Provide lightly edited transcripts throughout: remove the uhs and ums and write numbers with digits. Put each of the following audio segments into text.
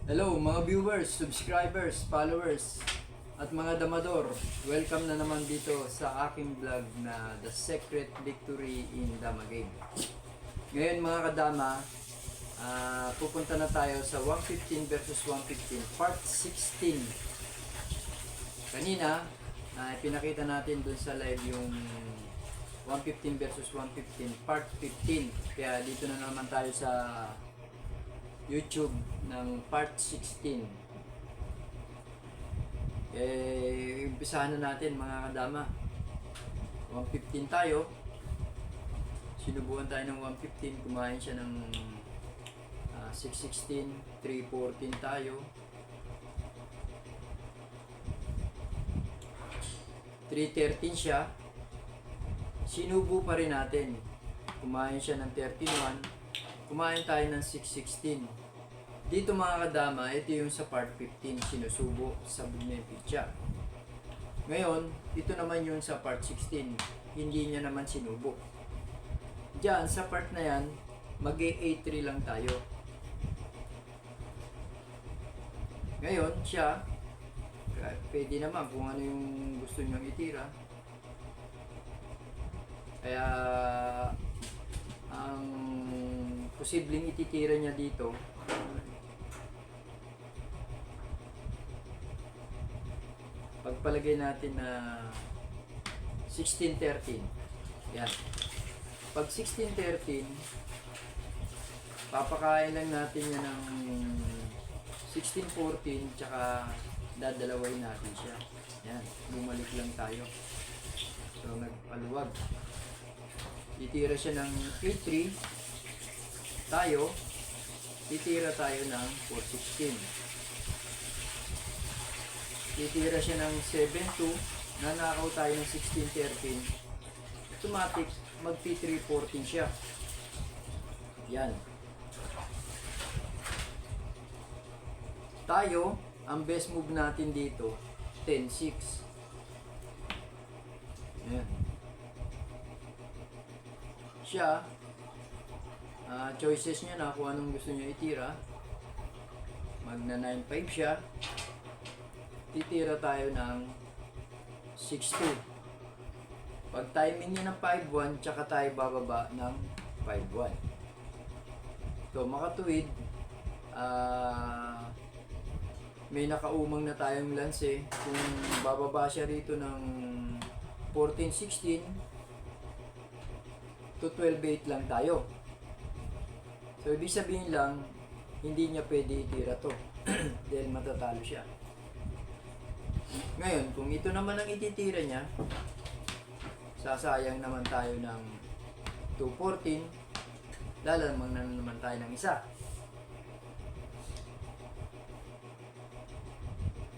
Hello mga viewers, subscribers, followers, at mga damador. Welcome na naman dito sa aking vlog na The Secret Victory in Damagame. Ngayon mga kadama, pupunta na tayo sa 115 versus 115 part 16. Kanina, pinakita natin dun sa live yung 115 versus 115 part 15. Kaya dito na naman tayo sa YouTube ng part 16. Umpisahan na natin mga kadama. 115 tayo. Sinubukan tayo ng 115. Kumain siya ng 616. 314 tayo. 313 siya. Sinubo pa rin natin. Kumain siya ng 13.1. Kumain tayo ng 616. Dito mga kadama, ito yung sa part 15, sinusubo sa Bugnayan-Pitya. Ngayon, ito naman yung sa part 16, hindi niya naman sinubo. Diyan, sa part na yan, mag-A3 lang tayo. Ngayon, siya, pwede naman kung ano yung gusto nyo itira. Kaya, ang posibleng ititira niya dito pagpalagay natin na 1613. Yan. Pag 1613, papakain lang natin yan ng 1614 tsaka dadalaway natin siya. Yan. Bumalik lang tayo. So, nagpaluwag. Titira siya ng 83 tayo. Titira tayo ng 416. Titira siya ng 72. Nanakaw tayo ng 1613. Automatic, mag-P314 siya. Yan. Tayo, ang best move natin dito, 10-6. Yan. Siya, choices niya na kung anong gusto niya itira. Magna 9-5 siya. Titira tayo ng 6-2. Pag timing niya ng 5-1, tsaka tayo bababa ng 5-1. So, makatuwid, may nakaumang na tayong lance. Kung bababa siya rito ng 14-16, to 12-8 lang tayo. So, ibig sabihin lang, hindi niya pwede itira to. Dahil matatalo siya. Ngayon, kung ito naman ang ititira niya, sasayang naman tayo ng 214. Lalamang na naman tayo ng isa.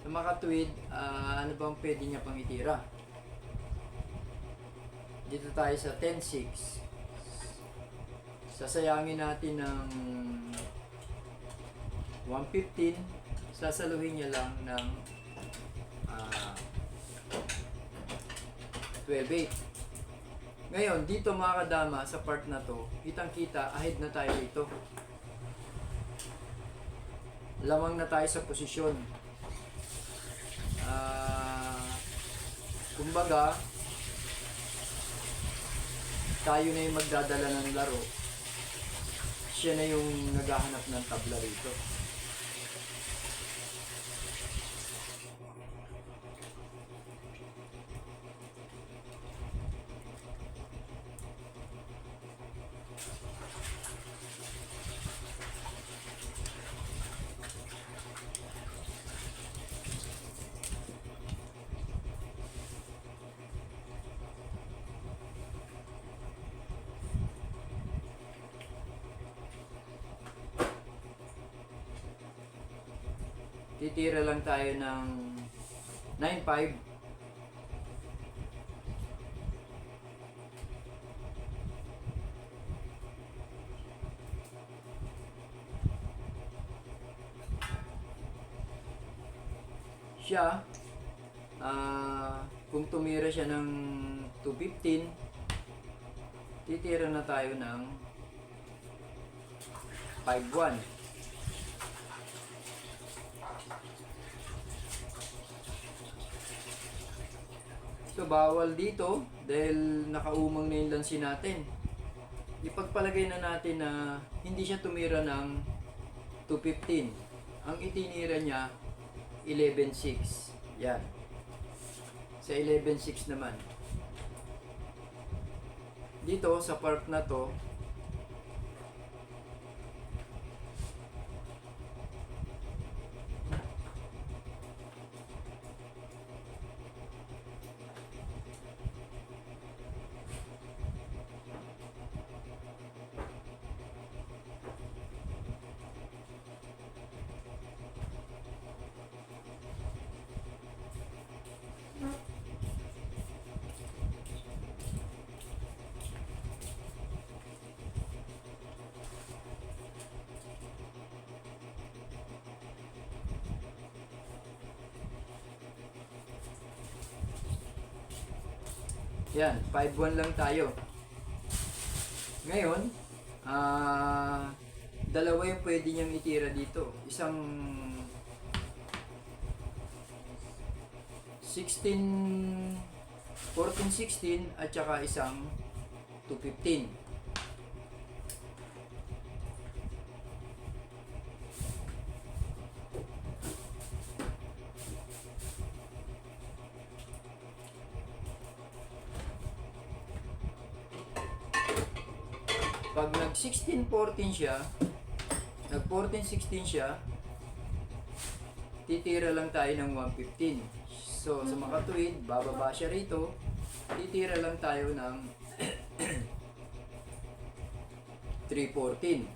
Sa makatuwid, ano bang pwede niya pang itira? Dito tayo sa 10-6. Sasayangin natin ng 115. Sasaluhin niya lang ng 12-8. Ngayon, dito mga kadama, sa part na to, kitang-kita, ahead na tayo dito. Lamang na tayo sa posisyon. Kumbaga, tayo na yung magdadala ng laro. Siya na yung naghahanap ng tabla rito. Titira lang tayo ng 9-5. Siya, kung tumira siya ng 215, titira na tayo ng 5-1. So, bawal dito dahil nakaumang na yung lansi natin. Ipagpalagay na natin na hindi siya tumira ng 215. Ang itinira niya, 11.6. Yan. Sa 11.6 naman. Dito, sa part na to, yan, 5-1 lang tayo. Ngayon, dalawa yung pwede niyang itira dito. Isang 14-16 at saka isang 215. Pag nag 16-14 siya, nag 14-16 siya, titira lang tayo ng 115. So, sa makatuwid, bababa siya rito, titira lang tayo ng 314.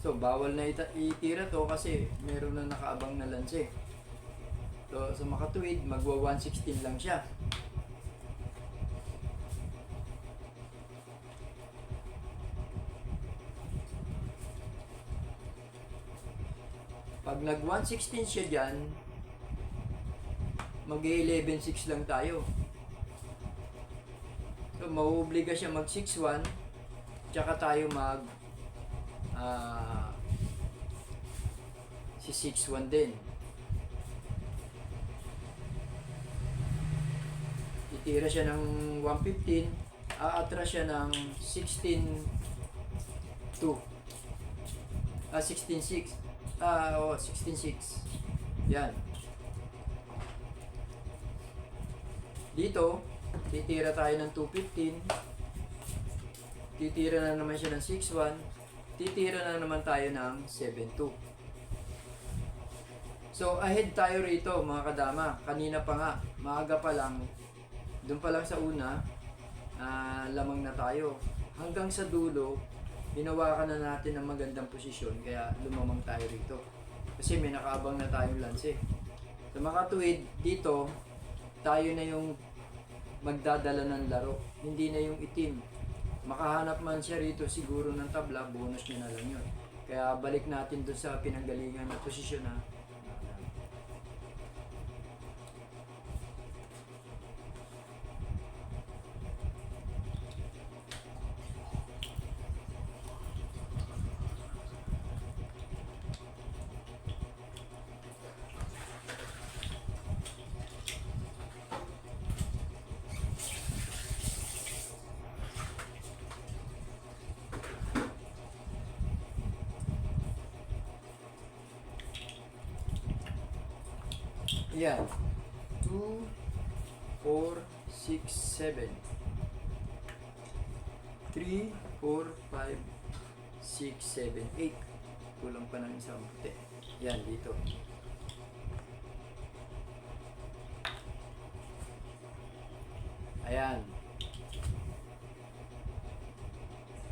So, bawal na itira to kasi meron na nakaabang na lanse. So, sa makatuwid, magwa 116 lang siya. Pag nag 116 siya dyan, mag 11.6 lang tayo. So, mauobliga siya mag 6.1, tsaka tayo mag si 6.1 din. Tira siya ng 115, aatras siya ng 16.2. 16.6. 16.6. Yan. Dito, titira tayo ng 215. Titira na naman siya ng 6.1. Titira na naman tayo ng 7.2. So, ahead tayo rito mga kadama. Kanina pa nga, maaga pa lang. Doon pa lang sa una, lamang na tayo. Hanggang sa dulo, hinawakan na natin ng magandang posisyon, kaya lumamang tayo rito. Kasi may nakaabang na tayong lanse. Sa makatuwid, dito, tayo na yung magdadala ng laro. Hindi na yung itim. Makahanap man siya rito siguro ng tabla, bonus niya na lang yun. Kaya balik natin doon sa pinanggalingan na posisyon na yan. 2, 4, 6, 7. 3, 4, 5, 6, 7, 8. Kulang pa ng isang puti. Yan, dito. Ayan.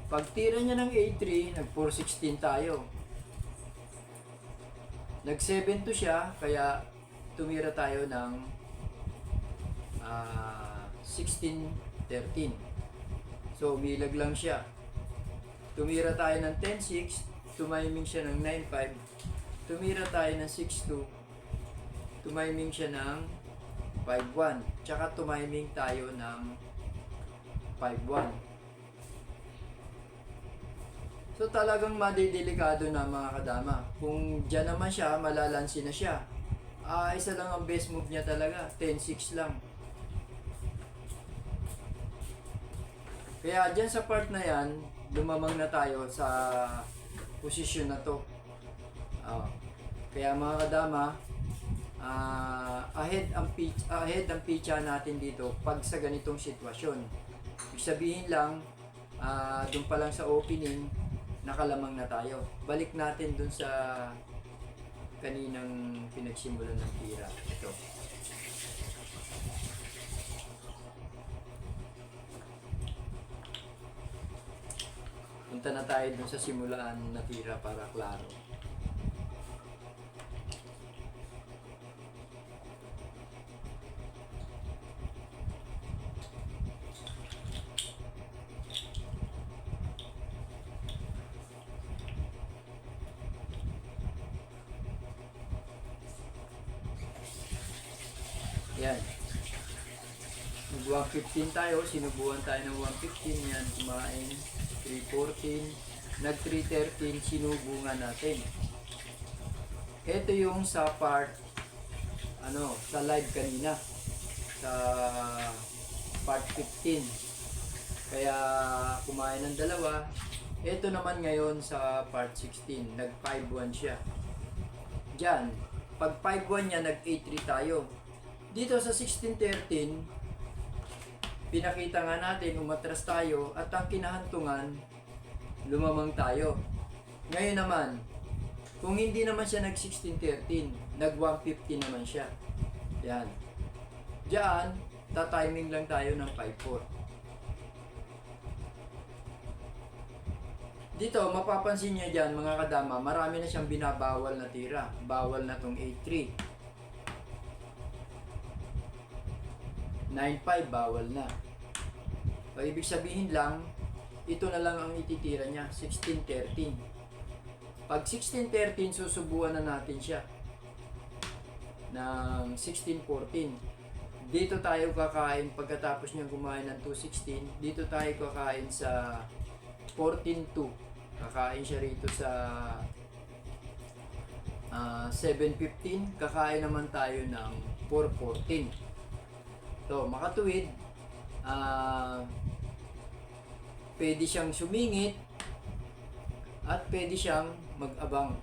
Pagtira niya ng A3, nag 416 tayo. Nag 7 to siya, kaya tumira tayo ng 16-13. So, umilag lang siya. Tumira tayo ng 10-6, tumiming siya ng 9-5. Tumira tayo ng 6-2, tumiming siya ng 5-1. Tsaka tumiming tayo ng 5-1. So talagang madidelikado na mga kadama. Kung dyan naman siya, malalansi na siya. Isa lang ang best move niya talaga, 10-6 lang. Kaya dyan sa part na yan, lumamang na tayo sa posisyon na to. Kaya mga kadama, ahead ang pitcha natin dito pag sa ganitong sitwasyon. Ibig sabihin lang, doon pa lang sa opening, nakalamang na tayo. Balik natin doon sa kaninang pinagsimulan ng tira. Ito. Punta na tayo doon sa simulaan na tira para klaro. Yan. Nag-115 tayo, sinubuan tayo ng 115, yan, kumain. 314, nag-313, sinubungan natin. Ito yung sa part, sa live kanina. Sa part 15. Kaya kumain ng dalawa. Ito naman ngayon sa part 16, nag-5-1 siya. Diyan, pag 5-1 niya, nag-8-3 tayo. Dito sa 16-13, pinakita nga natin, umatras tayo at ang kinahantungan, lumamang tayo. Ngayon naman, kung hindi naman siya nag-16-13, nag-150 naman siya. Yan. Diyan, tatiming lang tayo ng 5-4. Dito, mapapansin niyo dyan mga kadama, marami na siyang binabawal na tira. Bawal na tong 8-3. 9-5 bawal na. So, ibig sabihin lang, ito na lang ang ititira niya, 16-13. Pag 16-13, susubuan na natin siya ng 16-14. Dito tayo kakain pagkatapos niya kumain ng 2-16. Dito tayo kakain sa 14-2. Kakain siya rito sa 7-15. Kakain naman tayo ng 4-14. So, makatuwid, pwede siyang sumingit at pwede siyang mag-abang.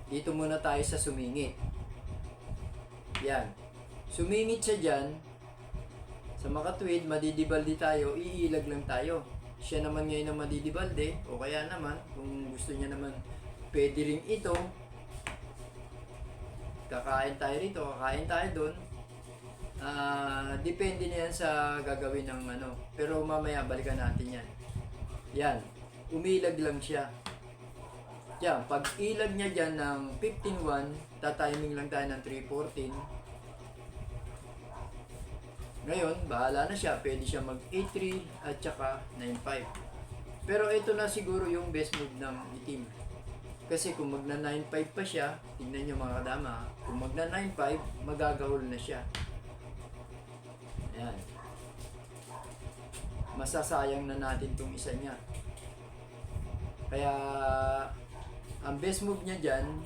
Dito muna tayo sa sumingit. Yan. Sumingit siya dyan. Sa makatuwid, madidibaldi tayo, iilag lang tayo. Siya naman ngayon ang madidibaldi, o kaya naman, kung gusto niya naman, pwede rin ito. Kakain tayo rito, kakain tayo doon. Depende na yan sa gagawin ng pero mamaya balikan natin yan. Yan, umilag lang siya. Yan, pag ilag niya dyan ng 15-1, tatiming lang tayo ng 3-14. Ngayon, bahala na siya, pwede siya mag 8-3 at saka 9-5. Pero ito na siguro yung best move ng itim. Kasi kung magna 9-5 pa siya, tingnan nyo mga kadama, kung magna 9-5, magagahol na siya. Ayan. Masasayang na natin itong isa niya. Kaya, ang best move niya dyan,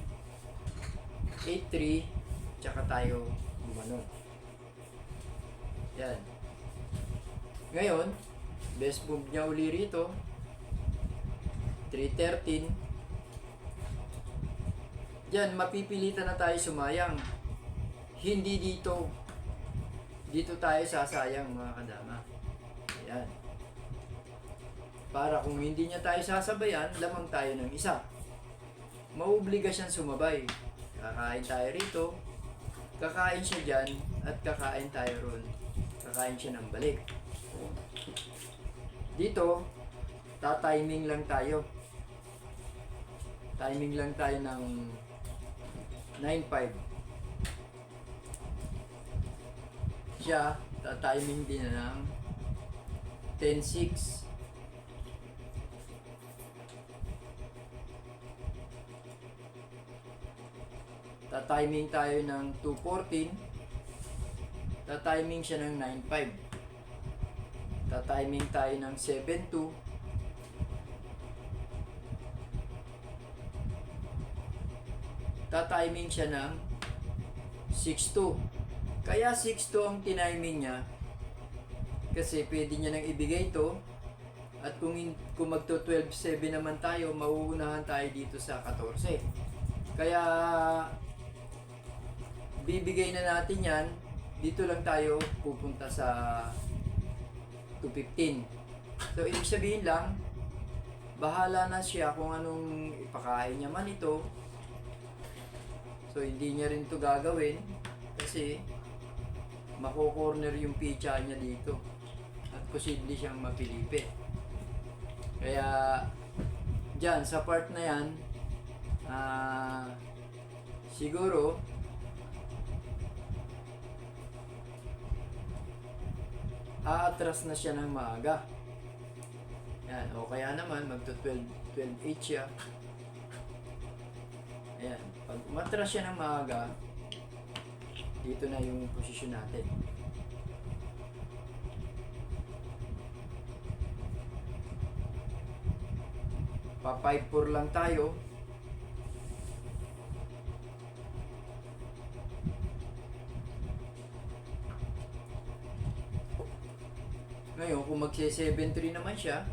8-3, tsaka tayo gumanon. Yan. Ngayon, best move niya uli rito, 3-13. Yan, mapipilitan na tayo sumayang. Hindi dito. Dito tayo sasayang mga kadama. Ayan. Para kung hindi niya tayo sasabayan, lamang tayo ng isa. Mauobliga siyang sumabay. Kakain tayo rito, kakain siya dyan, at kakain tayo ron. Kakain siya ng balik. Dito, tatiming lang tayo. Timing lang tayo ng 9-5. Siya, tatiming din na ng 10-6. Tatiming tayo ng 2-14. Tatiming siya ng 9-5. Tatiming tayo ng 7-2. tatiming siya ng 6-2. Kaya 6-2 ang tiniming niya kasi pwede niya nang ibigay to, at kung magto 12-7 naman tayo, mauunahan tayo dito sa 14. Kaya bibigay na natin yan, dito lang tayo pupunta sa 215. So ibig sabihin lang, bahala na siya kung anong ipakain niya man ito. So hindi niya rin to gagawin kasi mako-corner yung picha niya dito at posible siyang mapilipit. Kaya dyan sa part na yan, siguro aatras na siya ng maaga. Yan, o kaya naman magto 12-8 siya. Ayan, pag umatras siya ng maaga, dito na yung posisyon natin. Pa 5-4 lang tayo. Ngayon, kung magse 7-3 naman siya,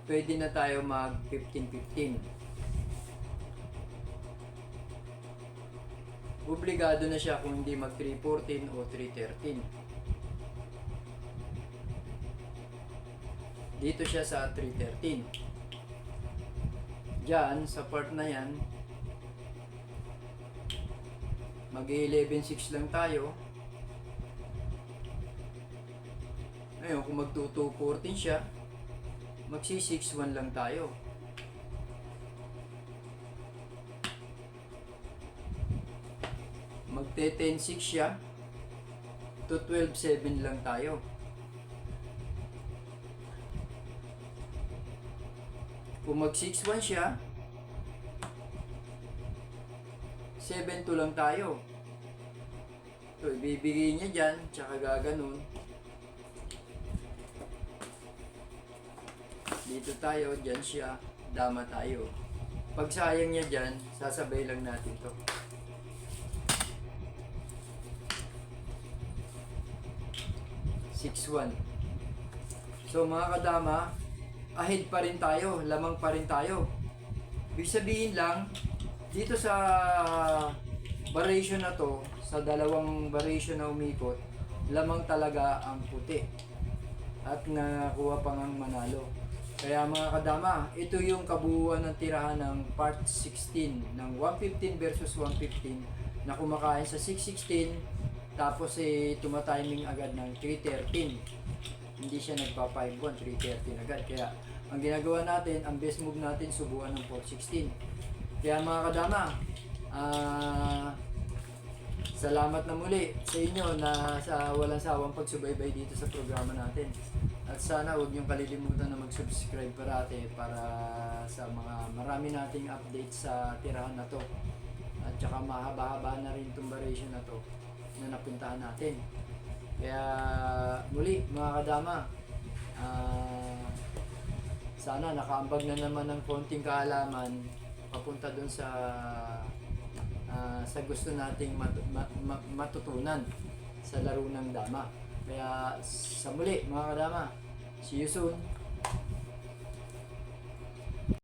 pwede na tayo mag 15-15. Obligado na siya kung hindi mag 3-14 o 3-13. Dito siya sa 3-13. Diyan, sa part na yan, mag 11-6 lang tayo. Ngayon, kung mag 2-2-14 siya, magsi 6-1 lang tayo. Magte 10-6 siya, to 12-7 lang tayo. Kung mag 6-1 siya, 7-2 lang tayo. So, ibibigay niya dyan, tsaka gaganon. Dito tayo, dyan siya, dama tayo. Pag sayang niya dyan, sasabay lang natin to. So mga kadama, ahead pa rin tayo, lamang pa rin tayo. Ibig sabihin lang, dito sa variation na to, sa dalawang variation na umikot, lamang talaga ang puti. At nakakuha pang ang manalo. Kaya mga kadama, ito yung kabuuan ng tirahan ng part 16 ng 115 versus 115 na kumakain sa 616, tapos tumatiming agad ng 313. Hindi siya nagpa-5-1, 313 agad. Kaya ang ginagawa natin, ang best move natin, subukan ng 416. Kaya mga kadama, salamat na muli sa inyo na sa walang sawang pagsubaybay dito sa programa natin. At sana huwag niyong kalilimutan na mag-subscribe parati para sa mga marami nating updates sa tirahan na to. At saka mahaba-haba na rin itong variation na to na napuntahan natin. Kaya muli mga kadama, sana nakaambag na naman ng konting kaalaman papunta dun sa gusto nating matutunan sa laro ng dama. Kaya sa muli mga kadama, see you soon.